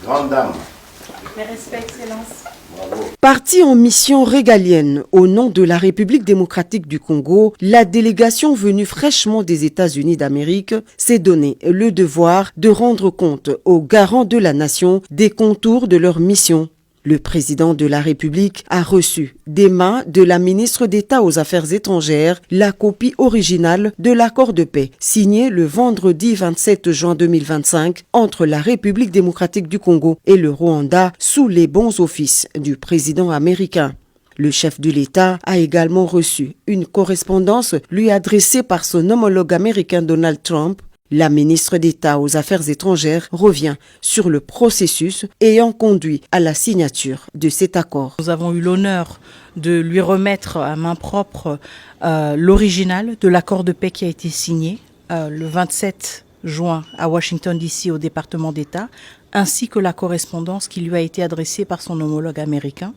Grande dame. Mes respects, Excellence. Bravo. Partie en mission régalienne au nom de la République démocratique du Congo, la délégation venue fraîchement des États-Unis d'Amérique s'est donné le devoir de rendre compte aux garants de la nation des contours de leur mission. Le président de la République a reçu des mains de la ministre d'État aux Affaires étrangères la copie originale de l'accord de paix signé le vendredi 27 juin 2025 entre la République démocratique du Congo et le Rwanda sous les bons offices du président américain. Le chef de l'État a également reçu une correspondance lui adressée par son homologue américain Donald Trump. La ministre d'État aux Affaires étrangères revient sur le processus ayant conduit à la signature de cet accord. Nous avons eu l'honneur de lui remettre à main propre l'original de l'accord de paix qui a été signé le 27 juin à Washington DC au département d'État, ainsi que la correspondance qui lui a été adressée par son homologue américain.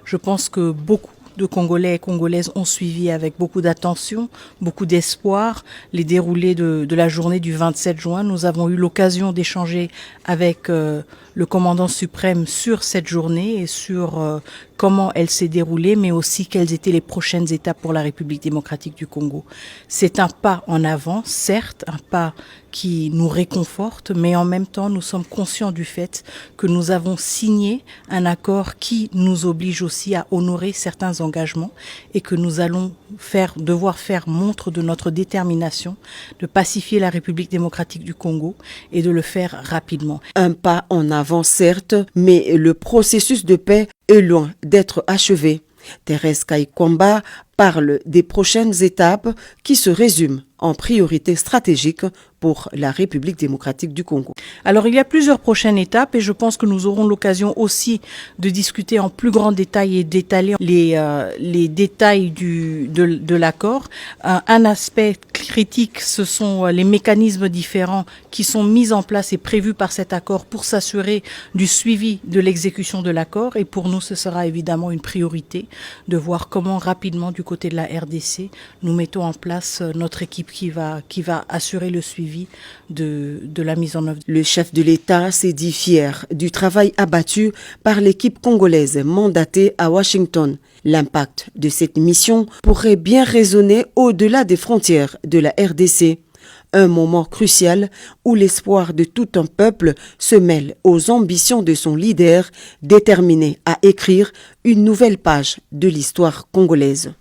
Je pense que beaucoup de Congolais et Congolaises ont suivi avec beaucoup d'attention, beaucoup d'espoir les déroulés de la journée du 27 juin. Nous avons eu l'occasion d'échanger avec le commandant suprême sur cette journée et sur comment elle s'est déroulée, mais aussi quelles étaient les prochaines étapes pour la République démocratique du Congo. C'est un pas en avant, certes, un pas qui nous réconforte, mais en même temps, nous sommes conscients du fait que nous avons signé un accord qui nous oblige aussi à honorer certains engagements et que nous allons devoir faire montre de notre détermination de pacifier la République démocratique du Congo et de le faire rapidement. Un pas en avant, certes, mais le processus de paix est loin d'être achevé. Thérèse Kaikwamba parle des prochaines étapes qui se résument en priorité stratégique pour la République démocratique du Congo. Alors il y a plusieurs prochaines étapes et je pense que nous aurons l'occasion aussi de discuter en plus grand détail et d'étaler les détails de l'accord. Un aspect critique, ce sont les mécanismes différents qui sont mis en place et prévus par cet accord pour s'assurer du suivi de l'exécution de l'accord. Et pour nous, ce sera évidemment une priorité de voir comment rapidement du côté de la RDC, nous mettons en place notre équipe qui va assurer le suivi de la mise en œuvre. Le chef de l'État s'est dit fier du travail abattu par l'équipe congolaise mandatée à Washington. L'impact de cette mission pourrait bien résonner au-delà des frontières de la RDC. Un moment crucial où l'espoir de tout un peuple se mêle aux ambitions de son leader, déterminé à écrire une nouvelle page de l'histoire congolaise.